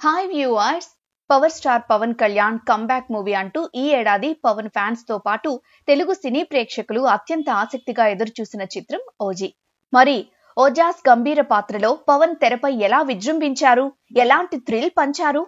Hi viewers. Power star Pawan Kalyan comeback movie అంటూ ఈ ఏడాది పవన్ ఫ్యాన్స్ తో పాటు తెలుగు సినీ ప్రేక్షకులు అత్యంత ఆసక్తిగా ఎదురుచూసిన చిత్రం ఓజీ. మరి ఓజాస్ గంభీర పాత్రలో పవన్ తెరపై ఎలా విజృంభించారు, ఎలాంటి థ్రిల్ పంచారు?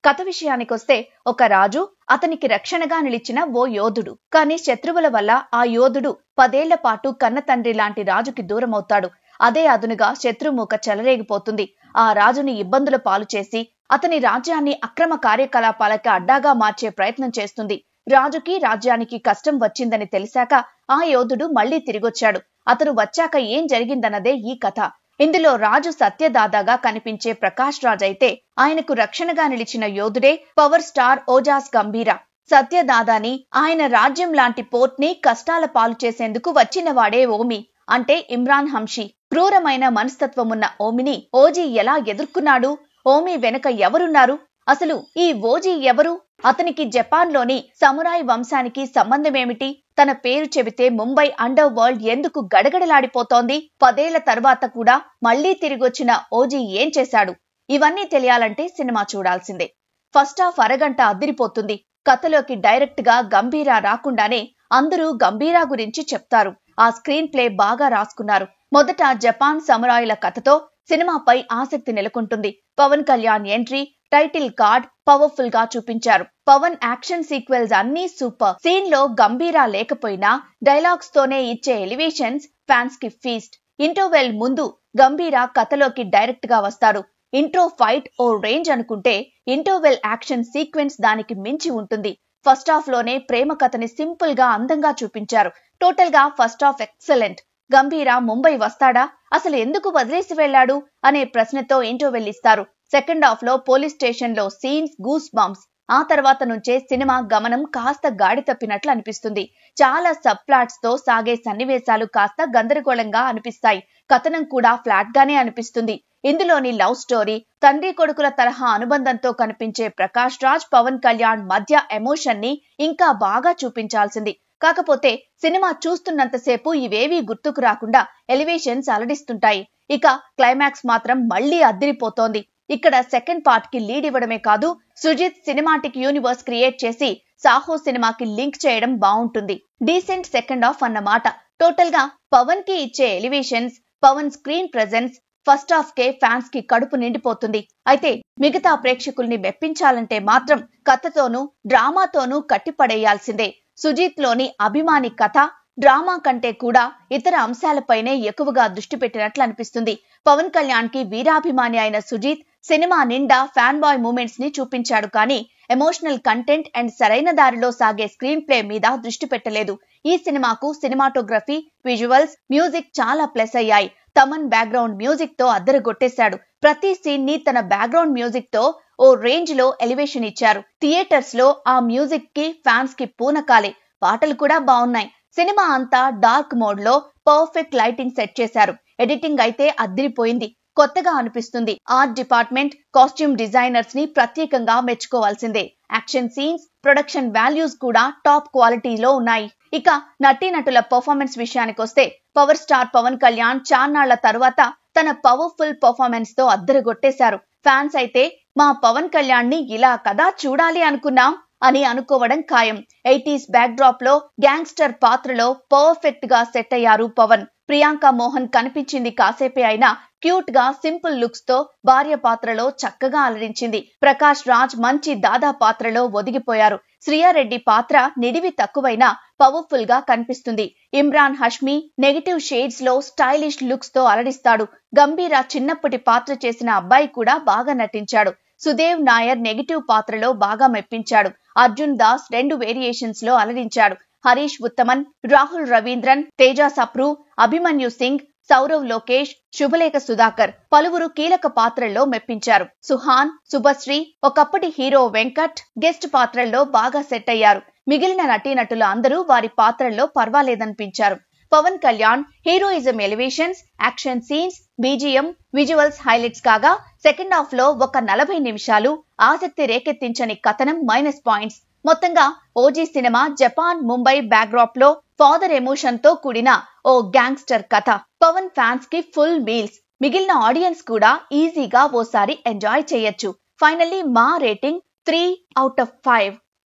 కథ విషయానికొస్తే ఒక రాజు, అతనికి రక్షణగా నిలిచిన ఓ యోధుడు. కానీ శత్రువుల వల్ల ఆ యోధుడు 10 ఏళ్ల పాటు కన్న తండ్రి లాంటి రాజుకి దూరమవుతాడు. అదే అదునుగా శత్రుమూక చెలరేగిపోతుంది. ఆ రాజుని ఇబ్బందుల పాలు చేసి అతని రాజ్యాన్ని అక్రమ కార్యకలాపాలకి అడ్డాగా మార్చే ప్రయత్నం చేస్తుంది. రాజుకి రాజ్యానికి కష్టం వచ్చిందని తెలిసాక ఆ యోధుడు మళ్లీ తిరిగొచ్చాడు. అతను వచ్చాక ఏం జరిగిందన్నదే ఈ కథ. ఇందులో రాజు సత్యదాదాగా కనిపించే ప్రకాష్ రాజ్ అయితే ఆయనకు రక్షణగా నిలిచిన యోధుడే పవర్ స్టార్ ఓజాస్ గంభీర. సత్యదాదాని, ఆయన రాజ్యం లాంటి పోర్ట్ ని కష్టాల పాలు చేసేందుకు వచ్చినవాడే ఓమి, అంటే ఇమ్రాన్ హంషీ. క్రూరమైన మనస్తత్వమున్న ఓమిని ఓజీ ఎలా ఎదుర్కొన్నాడు? ఓమి వెనుక ఎవరున్నారు? అసలు ఈ ఓజీ ఎవరు? అతనికి జపాన్లోని సమురాయ్ వంశానికి సంబంధమేమిటి? తన పేరు చెబితే ముంబై అండర్ వరల్డ్ ఎందుకు గడగడలాడిపోతోంది? 10 ఏళ్ల తర్వాత కూడా మళ్లీ తిరిగొచ్చిన ఓజీ ఏం చేశాడు? ఇవన్నీ తెలియాలంటే సినిమా చూడాల్సిందే. ఫస్ట్ హాఫ్ అరగంట అదిరిపోతుంది. కథలోకి డైరెక్ట్ గా గంభీరా రాకుండానే అందరూ గంభీరా గురించి చెప్తారు. ఆ స్క్రీన్ ప్లే బాగా రాసుకున్నారు. మొదట జపాన్ సమురాయుల కథతో సినిమాపై ఆసక్తి నెలకొంటుంది. Pawan Kalyan entry, title card powerful గా చూపించారు. పవన్ యాక్షన్ సీక్వెన్స్ అన్నీ సూపర్. సీన్ లో గంభీరా లేకపోయినా డైలాగ్స్ తోనే ఇచ్చే ఎలివేషన్స్ ఫ్యాన్స్ కి ఫీస్ట్. ఇంటర్వెల్ ముందు గంభీరా కథలోకి డైరెక్ట్ గా వస్తాడు. ఇంట్రో ఫైట్ ఓ రేంజ్ అనుకుంటే ఇంటర్వెల్ యాక్షన్ సీక్వెన్స్ దానికి మించి ఉంటుంది. ఫస్ట్ హాఫ్ లోనే ప్రేమ కథని సింపుల్ గా అందంగా చూపించారు. టోటల్ గా ఫస్ట్ హాఫ్ ఎక్సలెంట్. గంభీరా ముంబై వస్తాడా, అసలు ఎందుకు వదిలేసి వెళ్లాడు అనే ప్రశ్నతో ఇంటర్వెల్ ఇస్తారు. సెకండ్ హాఫ్ లో పోలీస్ స్టేషన్ లో సీన్స్ గూస్ బంప్స్. ఆ తర్వాత నుంచే సినిమా గమనం కాస్త గాడి తప్పినట్లు అనిపిస్తుంది. చాలా సబ్ ప్లాట్స్ తో సాగే సన్నివేశాలు కాస్త గందరగోళంగా అనిపిస్తాయి. కథనం కూడా ఫ్లాట్ గానే అనిపిస్తుంది. ఇందులోని లవ్ స్టోరీ, తండ్రి కొడుకుల తరహా అనుబంధంతో కనిపించే ప్రకాష్ రాజ్ పవన్ కళ్యాణ్ మధ్య ఎమోషన్ ని ఇంకా బాగా చూపించాల్సింది. కాకపోతే సినిమా చూస్తున్నంతసేపు ఇవేవీ గుర్తుకు రాకుండా ఎలివేషన్స్ అలడిస్తుంటాయి. ఇక క్లైమాక్స్ మాత్రం మళ్లీ అద్దిరిపోతోంది. ఇక్కడ సెకండ్ పార్ట్ కి లీడ్ ఇవ్వడమే కాదు, సుజిత్ సినిమాటిక్ యూనివర్స్ క్రియేట్ చేసి సాహో సినిమాకి లింక్ చేయడం బాగుంటుంది. డీసెంట్ సెకండ్ హాఫ్ అన్నమాట. టోటల్ గా పవన్ కి ఇచ్చే elevations, Pawan screen presence first half కే ఫ్యాన్స్ కి కడుపు నిండిపోతుంది. అయితే మిగతా ప్రేక్షకుల్ని మెప్పించాలంటే మాత్రం కథతోనూ డ్రామాతోనూ కట్టిపడేయాల్సిందే. సుజిత్ లోని అభిమాని కథ, డ్రామా కంటే కూడా ఇతర అంశాలపైనే ఎక్కువగా దృష్టి పెట్టినట్లు అనిపిస్తుంది. పవన్ కళ్యాణ్ కి వీరాభిమాని అయిన సుజిత్ సినిమా నిండా ఫ్యాన్ బాయ్ మూమెంట్స్ ని చూపించాడు. కానీ ఎమోషనల్ కంటెంట్ అండ్ సరైన దారిలో సాగే స్క్రీన్ ప్లే మీద దృష్టి పెట్టలేదు. ఈ సినిమాకు సినిమాటోగ్రఫీ, విజువల్స్, మ్యూజిక్ చాలా ప్లస్ అయ్యాయి. తమన్ బ్యాక్గ్రౌండ్ మ్యూజిక్ తో అద్దరగొట్టేశాడు. ప్రతి సీన్ ని తన బ్యాక్గ్రౌండ్ మ్యూజిక్ తో ఓ రేంజ్ లో ఎలివేషన్ ఇచ్చారు. థియేటర్స్ లో ఆ మ్యూజిక్ కి ఫ్యాన్స్ కి పూనకాలే. పాటలు కూడా బాగున్నాయి. సినిమా అంతా డార్క్ మోడ్ లో పర్ఫెక్ట్ లైటింగ్ సెట్ చేశారు. ఎడిటింగ్ అయితే అద్దిరిపోయింది. కొత్తగా అనిపిస్తుంది. ఆర్ట్ డిపార్ట్మెంట్, కాస్ట్యూమ్ డిజైనర్స్ ని ప్రత్యేకంగా మెచ్చుకోవాల్సిందే. యాక్షన్ సీన్స్, ప్రొడక్షన్ వాల్యూస్ కూడా టాప్ క్వాలిటీలో ఉన్నాయి. ఇక నటీనటుల పర్ఫార్మెన్స్ విషయానికొస్తే పవర్ స్టార్ పవన్ కళ్యాణ్ చాన్నాళ్ల తరువాత తన పవర్ఫుల్ పర్ఫార్మెన్స్ తో అద్దరగొట్టేశారు. ఫ్యాన్స్ అయితే మా పవన్ కళ్యాణ్ ని ఇలా కదా చూడాలి అనుకున్నాం అని అనుకోవడం ఖాయం. 80s బ్యాక్ డ్రాప్ లో గ్యాంగ్స్టర్ పాత్రలో పర్ఫెక్ట్ గా సెట్ అయ్యారు పవన్. ప్రియాంక మోహన్ కనిపించింది కాసేపే అయినా క్యూట్ గా సింపుల్ లుక్స్ తో భార్య పాత్రలో చక్కగా అలరించింది. ప్రకాష్ రాజ్ మంచి దాదా పాత్రలో ఒదిగిపోయారు. శ్రీయారెడ్డి పాత్ర నిడివి తక్కువైనా పవర్ఫుల్ గా కనిపిస్తుంది. ఇమ్రాన్ హష్మీ నెగటివ్ షేడ్స్ లో స్టైలిష్ లుక్స్ తో అలరిస్తాడు. గంభీరా చిన్నప్పటి పాత్ర చేసిన అబ్బాయి కూడా బాగా నటించాడు. సుదేవ్ నాయర్ నెగటివ్ పాత్రలో బాగా మెప్పించాడు. అర్జున్ దాస్ 2 వేరియేషన్స్ లో అలరించాడు. హరీష్ ఉత్తమన్, రాహుల్ రవీంద్రన్, తేజ సప్రు, అభిమన్యు సింగ్, సౌరవ్ లోకేష్, శుభలేఖ సుధాకర్ పలువురు కీలక పాత్రల్లో మెప్పించారు. సుహాన్, శుభశ్రీ, ఒకప్పటి హీరో వెంకట్ గెస్ట్ పాత్రల్లో బాగా సెట్ అయ్యారు. మిగిలిన నటీనటులు అందరూ వారి పాత్రల్లో పర్వాలేదనిపించారు. Pawan Kalyan heroism elevations, action scenes, BGM, visuals highlights కాగా సెకండ్ హాఫ్ లో ఒక 40 నిమిషాలు ఆసక్తి రేకెత్తించని కథనం మైనస్ పాయింట్స్. మొత్తంగా ఓజీ సినిమా జపాన్ ముంబై బ్యాక్డ్రాప్ లో ఫాదర్ ఎమోషన్ తో కూడిన ఓ గ్యాంగ్స్టర్ కథ. పవన్ ఫ్యాన్స్ కి ఫుల్ మీల్స్. మిగిలిన ఆడియన్స్ కూడా ఈజీగా ఓసారి ఎంజాయ్ చేయొచ్చు. ఫైనల్లీ మా రేటింగ్ 3 out of 5.